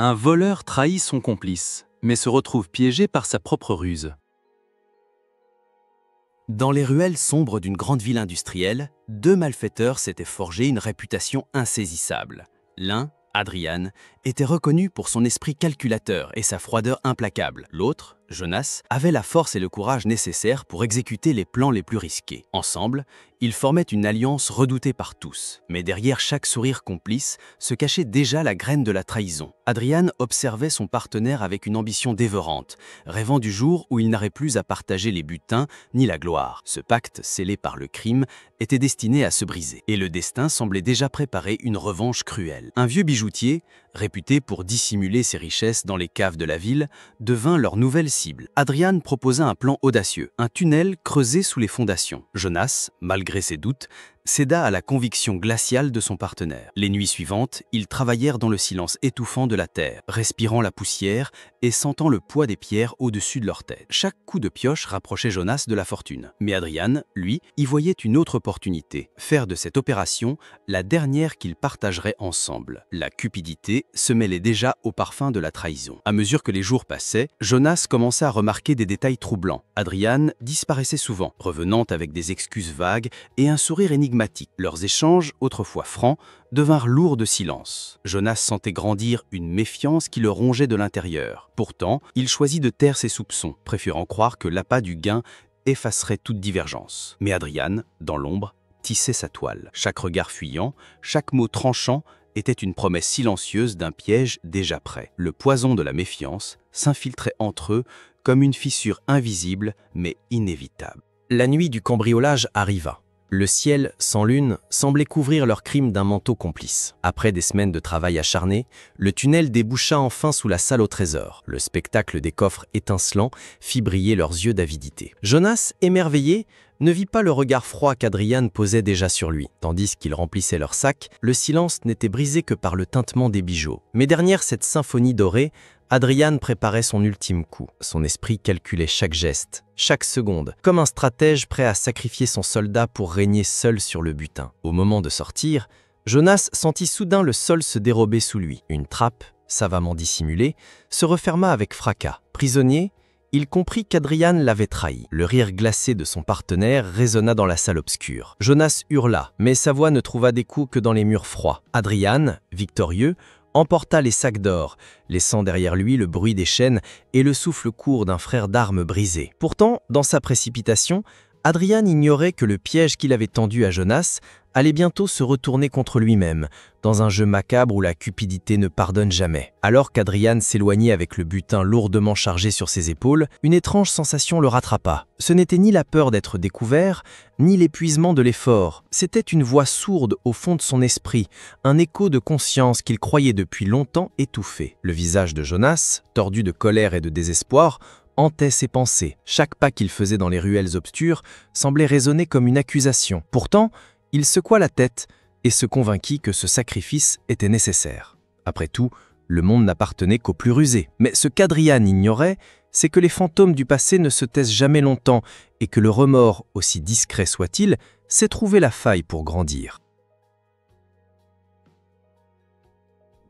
Un voleur trahit son complice, mais se retrouve piégé par sa propre ruse. Dans les ruelles sombres d'une grande ville industrielle, deux malfaiteurs s'étaient forgé une réputation insaisissable. L'un, Adrian, était reconnu pour son esprit calculateur et sa froideur implacable. L'autre, Jonas, avait la force et le courage nécessaires pour exécuter les plans les plus risqués. Ensemble, ils formaient une alliance redoutée par tous. Mais derrière chaque sourire complice se cachait déjà la graine de la trahison. Adrian observait son partenaire avec une ambition dévorante, rêvant du jour où il n'aurait plus à partager les butins ni la gloire. Ce pacte, scellé par le crime, était destiné à se briser. Et le destin semblait déjà préparer une revanche cruelle. Un vieux bijoutier, réputé pour dissimuler ses richesses dans les caves de la ville, devint leur nouvelle cible. Adrian proposa un plan audacieux, un tunnel creusé sous les fondations. Jonas, malgré ses doutes, céda à la conviction glaciale de son partenaire. Les nuits suivantes, ils travaillèrent dans le silence étouffant de la terre, respirant la poussière et sentant le poids des pierres au-dessus de leur tête. Chaque coup de pioche rapprochait Jonas de la fortune. Mais Adrian, lui, y voyait une autre opportunité, faire de cette opération la dernière qu'ils partageraient ensemble. La cupidité se mêlait déjà au parfum de la trahison. À mesure que les jours passaient, Jonas commença à remarquer des détails troublants. Adrian disparaissait souvent, revenant avec des excuses vagues et un sourire énigmatique. Leurs échanges, autrefois francs, devinrent lourds de silence. Jonas sentait grandir une méfiance qui le rongeait de l'intérieur. Pourtant, il choisit de taire ses soupçons, préférant croire que l'appât du gain effacerait toute divergence. Mais Adrian, dans l'ombre, tissait sa toile. Chaque regard fuyant, chaque mot tranchant était une promesse silencieuse d'un piège déjà prêt. Le poison de la méfiance s'infiltrait entre eux comme une fissure invisible mais inévitable. La nuit du cambriolage arriva. Le ciel, sans lune, semblait couvrir leur crime d'un manteau complice. Après des semaines de travail acharné, le tunnel déboucha enfin sous la salle au trésor. Le spectacle des coffres étincelants fit briller leurs yeux d'avidité. Jonas, émerveillé, ne vit pas le regard froid qu'Adrian posait déjà sur lui. Tandis qu'il remplissait leur sac, le silence n'était brisé que par le tintement des bijoux. Mais derrière cette symphonie dorée, Adrian préparait son ultime coup. Son esprit calculait chaque geste, chaque seconde, comme un stratège prêt à sacrifier son soldat pour régner seul sur le butin. Au moment de sortir, Jonas sentit soudain le sol se dérober sous lui. Une trappe, savamment dissimulée, se referma avec fracas. Prisonnier, il comprit qu'Adrian l'avait trahi. Le rire glacé de son partenaire résonna dans la salle obscure. Jonas hurla, mais sa voix ne trouva d'écho que dans les murs froids. Adrian, victorieux, emporta les sacs d'or, laissant derrière lui le bruit des chaînes et le souffle court d'un frère d'armes brisé. Pourtant, dans sa précipitation, Adrian ignorait que le piège qu'il avait tendu à Jonas allait bientôt se retourner contre lui-même, dans un jeu macabre où la cupidité ne pardonne jamais. Alors qu'Adrian s'éloignait avec le butin lourdement chargé sur ses épaules, une étrange sensation le rattrapa. Ce n'était ni la peur d'être découvert, ni l'épuisement de l'effort. C'était une voix sourde au fond de son esprit, un écho de conscience qu'il croyait depuis longtemps étouffé. Le visage de Jonas, tordu de colère et de désespoir, hantait ses pensées. Chaque pas qu'il faisait dans les ruelles obscures semblait résonner comme une accusation. Pourtant, il secoua la tête et se convainquit que ce sacrifice était nécessaire. Après tout, le monde n'appartenait qu'aux plus rusés. Mais ce qu'Adrian ignorait, c'est que les fantômes du passé ne se taisent jamais longtemps et que le remords, aussi discret soit-il, sait trouver la faille pour grandir.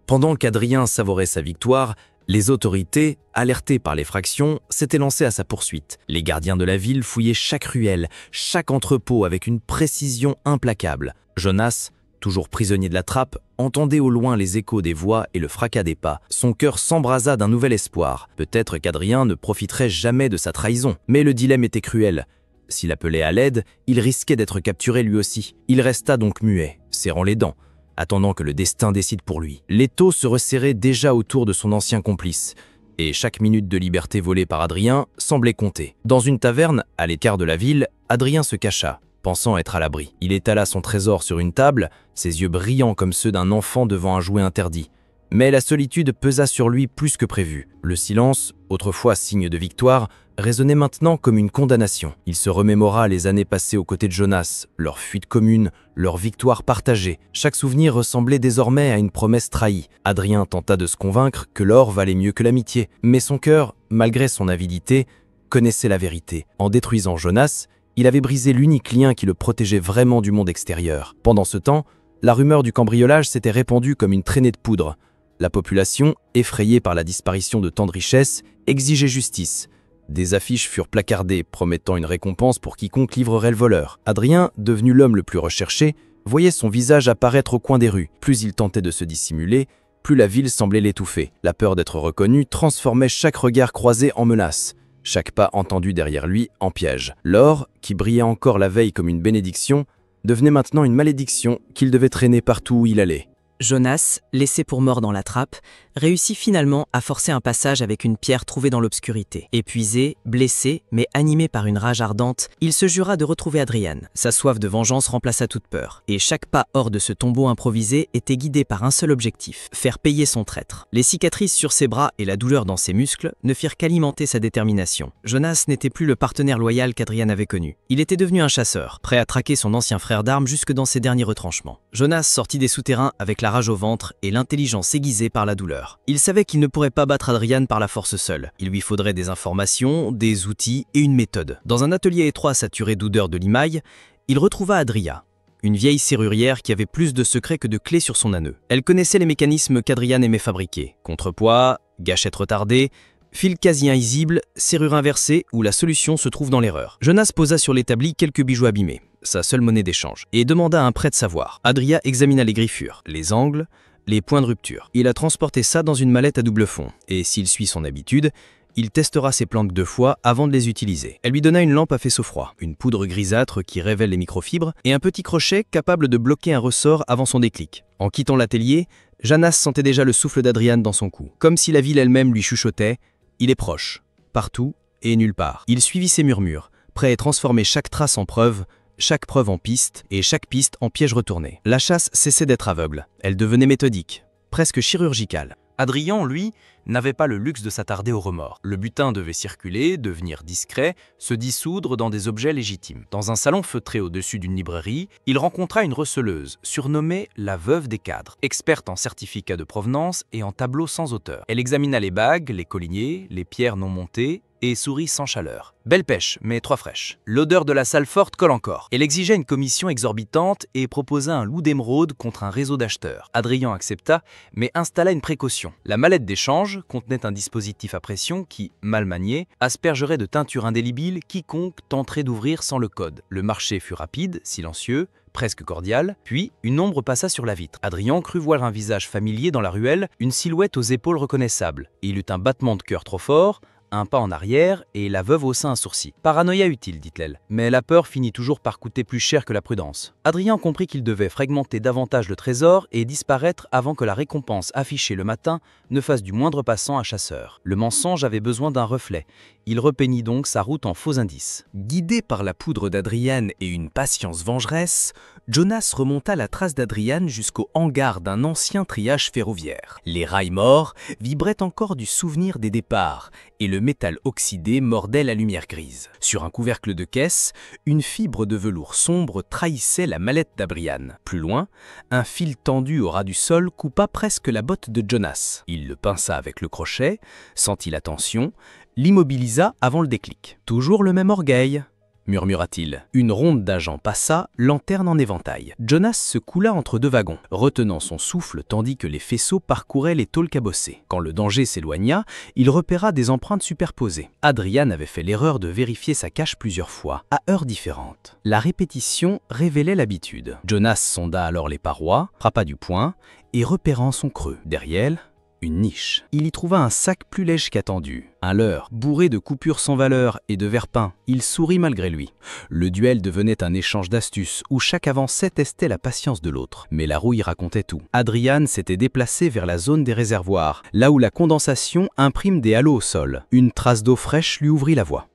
Pendant qu'Adrien savourait sa victoire, les autorités, alertées par l'effraction, s'étaient lancées à sa poursuite. Les gardiens de la ville fouillaient chaque ruelle, chaque entrepôt avec une précision implacable. Jonas, toujours prisonnier de la trappe, entendait au loin les échos des voix et le fracas des pas. Son cœur s'embrasa d'un nouvel espoir. Peut-être qu'Adrien ne profiterait jamais de sa trahison. Mais le dilemme était cruel. S'il appelait à l'aide, il risquait d'être capturé lui aussi. Il resta donc muet, serrant les dents, attendant que le destin décide pour lui. L'étau se resserrait déjà autour de son ancien complice, et chaque minute de liberté volée par Adrien semblait compter. Dans une taverne, à l'écart de la ville, Adrien se cacha, pensant être à l'abri. Il étala son trésor sur une table, ses yeux brillants comme ceux d'un enfant devant un jouet interdit. Mais la solitude pesa sur lui plus que prévu. Le silence, autrefois signe de victoire, résonnait maintenant comme une condamnation. Il se remémora les années passées aux côtés de Jonas, leur fuite commune, leur victoire partagée. Chaque souvenir ressemblait désormais à une promesse trahie. Adrien tenta de se convaincre que l'or valait mieux que l'amitié. Mais son cœur, malgré son avidité, connaissait la vérité. En détruisant Jonas, il avait brisé l'unique lien qui le protégeait vraiment du monde extérieur. Pendant ce temps, la rumeur du cambriolage s'était répandue comme une traînée de poudre. La population, effrayée par la disparition de tant de richesses, exigeait justice. Des affiches furent placardées promettant une récompense pour quiconque livrerait le voleur. Adrien, devenu l'homme le plus recherché, voyait son visage apparaître au coin des rues. Plus il tentait de se dissimuler, plus la ville semblait l'étouffer. La peur d'être reconnu transformait chaque regard croisé en menace, chaque pas entendu derrière lui en piège. L'or, qui brillait encore la veille comme une bénédiction, devenait maintenant une malédiction qu'il devait traîner partout où il allait. Jonas, laissé pour mort dans la trappe, réussit finalement à forcer un passage avec une pierre trouvée dans l'obscurité. Épuisé, blessé, mais animé par une rage ardente, il se jura de retrouver Adrian. Sa soif de vengeance remplaça toute peur, et chaque pas hors de ce tombeau improvisé était guidé par un seul objectif, faire payer son traître. Les cicatrices sur ses bras et la douleur dans ses muscles ne firent qu'alimenter sa détermination. Jonas n'était plus le partenaire loyal qu'Adrian avait connu. Il était devenu un chasseur, prêt à traquer son ancien frère d'armes jusque dans ses derniers retranchements. Jonas sortit des souterrains avec la rage au ventre et l'intelligence aiguisée par la douleur. Il savait qu'il ne pourrait pas battre Adrian par la force seule. Il lui faudrait des informations, des outils et une méthode. Dans un atelier étroit saturé d'odeur de limaille, il retrouva Adria, une vieille serrurière qui avait plus de secrets que de clés sur son anneau. Elle connaissait les mécanismes qu'Adrian aimait fabriquer. Contrepoids, gâchette retardée, fil quasi invisible, serrure inversée où la solution se trouve dans l'erreur. Jonas posa sur l'établi quelques bijoux abîmés, sa seule monnaie d'échange, et demanda à un prêt de savoir. Adria examina les griffures, les angles, les points de rupture. Il a transporté ça dans une mallette à double fond, et s'il suit son habitude, il testera ses planques 2 fois avant de les utiliser. Elle lui donna une lampe à faisceau froid, une poudre grisâtre qui révèle les microfibres, et un petit crochet capable de bloquer un ressort avant son déclic. En quittant l'atelier, Jonas sentait déjà le souffle d'Adrian dans son cou, comme si la ville elle-même lui chuchotait « Il est proche, partout et nulle part ». Il suivit ses murmures, prêt à transformer chaque trace en preuve, chaque preuve en piste et chaque piste en piège retourné. La chasse cessait d'être aveugle, elle devenait méthodique, presque chirurgicale. Adrien, lui, n'avait pas le luxe de s'attarder au remords. Le butin devait circuler, devenir discret, se dissoudre dans des objets légitimes. Dans un salon feutré au-dessus d'une librairie, il rencontra une receleuse, surnommée la veuve des cadres, experte en certificats de provenance et en tableaux sans auteur. Elle examina les bagues, les colliers, les pierres non montées, et sourit sans chaleur. Belle pêche, mais 3 fraîches. L'odeur de la salle forte colle encore. Elle exigeait une commission exorbitante et proposa un loup d'émeraude contre un réseau d'acheteurs. Adrien accepta, mais installa une précaution. La mallette d'échange contenait un dispositif à pression qui, mal manié, aspergerait de teinture indélébile quiconque tenterait d'ouvrir sans le code. Le marché fut rapide, silencieux, presque cordial, puis une ombre passa sur la vitre. Adrien crut voir un visage familier dans la ruelle, une silhouette aux épaules reconnaissables. Il eut un battement de cœur trop fort, un pas en arrière, et la veuve haussa un sourcil. Paranoïa utile, dit-elle, mais la peur finit toujours par coûter plus cher que la prudence. Adrien comprit qu'il devait fragmenter davantage le trésor et disparaître avant que la récompense affichée le matin ne fasse du moindre passant un chasseur. Le mensonge avait besoin d'un reflet. Il repeignit donc sa route en faux indices. Guidé par la poudre d'Adrian et une patience vengeresse, Jonas remonta la trace d'Adrian jusqu'au hangar d'un ancien triage ferroviaire. Les rails morts vibraient encore du souvenir des départs, et le métal oxydé mordait la lumière grise. Sur un couvercle de caisse, une fibre de velours sombre trahissait la mallette d'Adrian. Plus loin, un fil tendu au ras du sol coupa presque la botte de Jonas. Il le pinça avec le crochet, sentit la tension, l'immobilisa avant le déclic. « Toujours le même orgueil », murmura-t-il. Une ronde d'agents passa, lanterne en éventail. Jonas se coula entre 2 wagons, retenant son souffle tandis que les faisceaux parcouraient les tôles cabossées. Quand le danger s'éloigna, il repéra des empreintes superposées. Adrian avait fait l'erreur de vérifier sa cache plusieurs fois, à heures différentes. La répétition révélait l'habitude. Jonas sonda alors les parois, frappa du poing, et repérant son creux. Derrière, une niche. Il y trouva un sac plus léger qu'attendu, un leurre, bourré de coupures sans valeur et de verre peint. Il sourit malgré lui. Le duel devenait un échange d'astuces où chaque avancée testait la patience de l'autre. Mais la rouille racontait tout. Adrian s'était déplacé vers la zone des réservoirs, là où la condensation imprime des halos au sol. Une trace d'eau fraîche lui ouvrit la voie.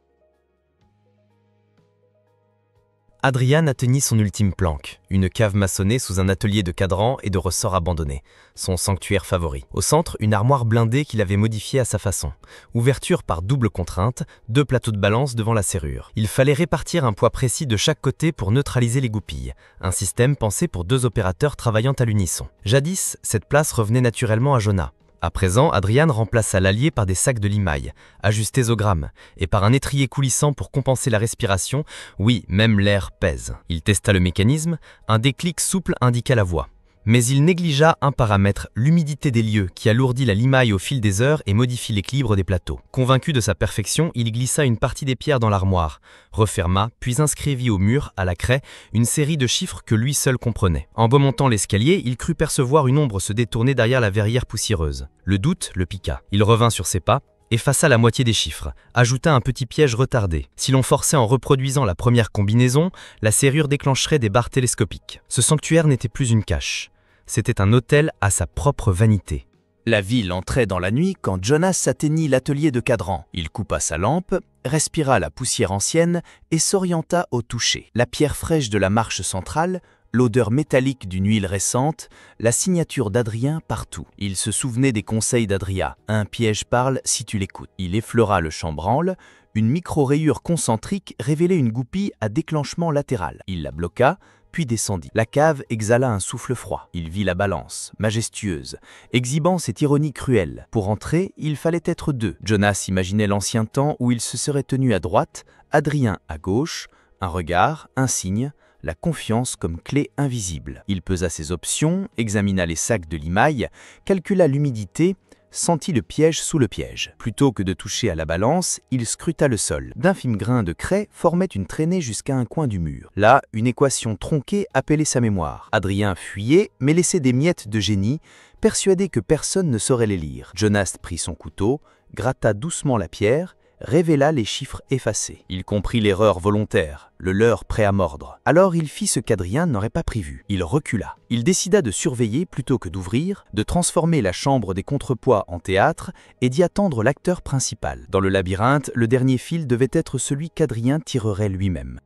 Adrian atteignit son ultime planque, une cave maçonnée sous un atelier de cadrans et de ressorts abandonnés, son sanctuaire favori. Au centre, une armoire blindée qu'il avait modifiée à sa façon. Ouverture par double contrainte, 2 plateaux de balance devant la serrure. Il fallait répartir un poids précis de chaque côté pour neutraliser les goupilles, un système pensé pour 2 opérateurs travaillant à l'unisson. Jadis, cette place revenait naturellement à Jonas. À présent, Adrian remplaça l'allié par des sacs de limaille, ajustés au gramme, et par un étrier coulissant pour compenser la respiration. Oui, même l'air pèse. Il testa le mécanisme, un déclic souple indiqua la voie. Mais il négligea un paramètre, l'humidité des lieux, qui alourdit la limaille au fil des heures et modifie l'équilibre des plateaux. Convaincu de sa perfection, il glissa une partie des pierres dans l'armoire, referma, puis inscrivit au mur, à la craie, une série de chiffres que lui seul comprenait. En remontant l'escalier, il crut percevoir une ombre se détourner derrière la verrière poussiéreuse. Le doute le piqua. Il revint sur ses pas, effaça la moitié des chiffres, ajouta un petit piège retardé. Si l'on forçait en reproduisant la première combinaison, la serrure déclencherait des barres télescopiques. Ce sanctuaire n'était plus une cache. C'était un hôtel à sa propre vanité. La ville entrait dans la nuit quand Jonas atteignit l'atelier de cadran. Il coupa sa lampe, respira la poussière ancienne et s'orienta au toucher. La pierre fraîche de la marche centrale, l'odeur métallique d'une huile récente, la signature d'Adrien partout. Il se souvenait des conseils d'Adria. Un piège parle si tu l'écoutes. Il effleura le chambranle. Une micro-rayure concentrique révélait une goupille à déclenchement latéral. Il la bloqua, puis descendit. La cave exhala un souffle froid. Il vit la balance, majestueuse, exhibant cette ironie cruelle. Pour entrer, il fallait être deux. Jonas imaginait l'ancien temps où il se serait tenu à droite, Adrien à gauche, un regard, un signe, la confiance comme clé invisible. Il pesa ses options, examina les sacs de limaille, calcula l'humidité, sentit le piège sous le piège. Plutôt que de toucher à la balance, il scruta le sol. D'infimes grains de craie formaient une traînée jusqu'à un coin du mur. Là, une équation tronquée appelait sa mémoire. Adrien fuyait, mais laissait des miettes de génie, persuadé que personne ne saurait les lire. Jonas prit son couteau, gratta doucement la pierre, révéla les chiffres effacés. Il comprit l'erreur volontaire, le leurre prêt à mordre. Alors il fit ce qu'Adrien n'aurait pas prévu. Il recula. Il décida de surveiller plutôt que d'ouvrir, de transformer la chambre des contrepoids en théâtre et d'y attendre l'acteur principal. Dans le labyrinthe, le dernier fil devait être celui qu'Adrien tirerait lui-même.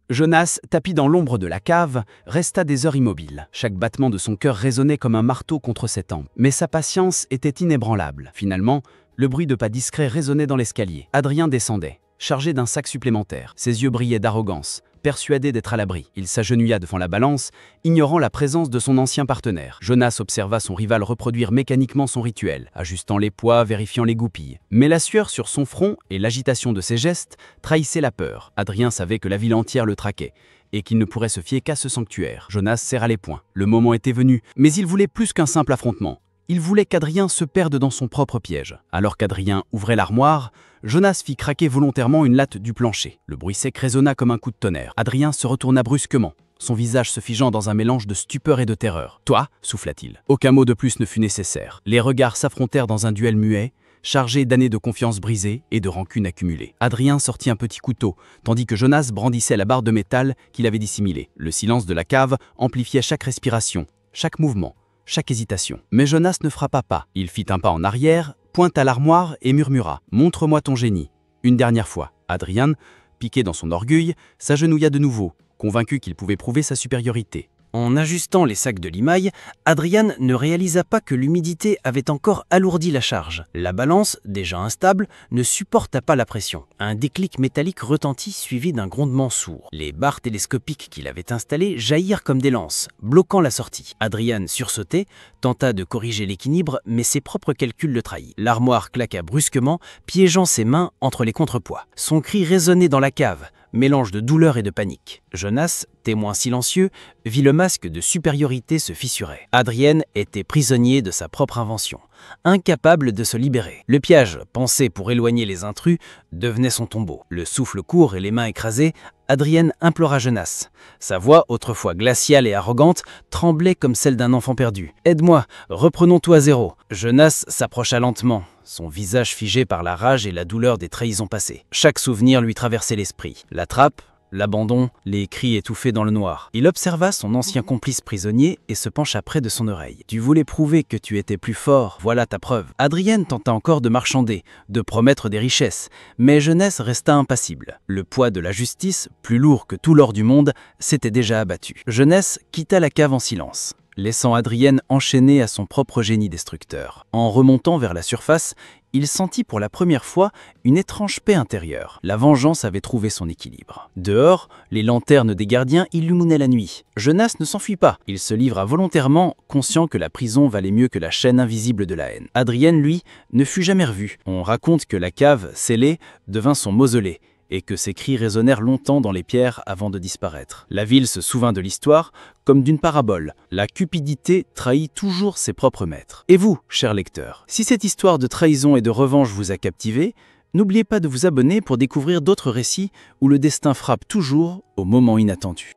Jonas, tapi dans l'ombre de la cave, resta des heures immobile. Chaque battement de son cœur résonnait comme un marteau contre ses tempes. Mais sa patience était inébranlable. Finalement, le bruit de pas discrets résonnait dans l'escalier. Adrien descendait, chargé d'un sac supplémentaire. Ses yeux brillaient d'arrogance, persuadé d'être à l'abri. Il s'agenouilla devant la balance, ignorant la présence de son ancien partenaire. Jonas observa son rival reproduire mécaniquement son rituel, ajustant les poids, vérifiant les goupilles. Mais la sueur sur son front et l'agitation de ses gestes trahissaient la peur. Adrien savait que la ville entière le traquait et qu'il ne pourrait se fier qu'à ce sanctuaire. Jonas serra les poings. Le moment était venu, mais il voulait plus qu'un simple affrontement. Il voulait qu'Adrien se perde dans son propre piège. Alors qu'Adrien ouvrait l'armoire, Jonas fit craquer volontairement une latte du plancher. Le bruit sec résonna comme un coup de tonnerre. Adrien se retourna brusquement, son visage se figeant dans un mélange de stupeur et de terreur. « Toi » souffla-t-il. Aucun mot de plus ne fut nécessaire. Les regards s'affrontèrent dans un duel muet, chargé d'années de confiance brisée et de rancune accumulée. Adrien sortit un petit couteau, tandis que Jonas brandissait la barre de métal qu'il avait dissimulée. Le silence de la cave amplifiait chaque respiration, chaque mouvement, chaque hésitation. Mais Jonas ne frappa pas. Il fit un pas en arrière, pointa l'armoire et murmura « Montre-moi ton génie ». Une dernière fois. Adrien, piqué dans son orgueil, s'agenouilla de nouveau, convaincu qu'il pouvait prouver sa supériorité. En ajustant les sacs de limaille, Adrien ne réalisa pas que l'humidité avait encore alourdi la charge. La balance, déjà instable, ne supporta pas la pression. Un déclic métallique retentit suivi d'un grondement sourd. Les barres télescopiques qu'il avait installées jaillirent comme des lances, bloquant la sortie. Adrien sursautait, tenta de corriger l'équilibre, mais ses propres calculs le trahirent. L'armoire claqua brusquement, piégeant ses mains entre les contrepoids. Son cri résonnait dans la cave, mélange de douleur et de panique. Jonas, témoin silencieux, vit le masque de supériorité se fissurer. Adrien était prisonnier de sa propre invention, incapable de se libérer. Le piège, pensé pour éloigner les intrus, devenait son tombeau. Le souffle court et les mains écrasées, Adrien implora Jonas. Sa voix, autrefois glaciale et arrogante, tremblait comme celle d'un enfant perdu. « Aide-moi, reprenons tout à zéro ». Jonas s'approcha lentement, son visage figé par la rage et la douleur des trahisons passées. Chaque souvenir lui traversait l'esprit. La trappe, l'abandon, les cris étouffés dans le noir. Il observa son ancien complice prisonnier et se pencha près de son oreille. « Tu voulais prouver que tu étais plus fort, voilà ta preuve. » Adrien tenta encore de marchander, de promettre des richesses, mais Jonas resta impassible. Le poids de la justice, plus lourd que tout l'or du monde, s'était déjà abattu. Jonas quitta la cave en silence, laissant Adrien enchaîné à son propre génie destructeur. En remontant vers la surface, il sentit pour la première fois une étrange paix intérieure. La vengeance avait trouvé son équilibre. Dehors, les lanternes des gardiens illuminaient la nuit. Jonas ne s'enfuit pas. Il se livra volontairement, conscient que la prison valait mieux que la chaîne invisible de la haine. Adrien, lui, ne fut jamais revu. On raconte que la cave, scellée, devint son mausolée, et que ses cris résonnèrent longtemps dans les pierres avant de disparaître. La ville se souvint de l'histoire comme d'une parabole. La cupidité trahit toujours ses propres maîtres. Et vous, cher lecteur, si cette histoire de trahison et de revanche vous a captivé, n'oubliez pas de vous abonner pour découvrir d'autres récits où le destin frappe toujours au moment inattendu.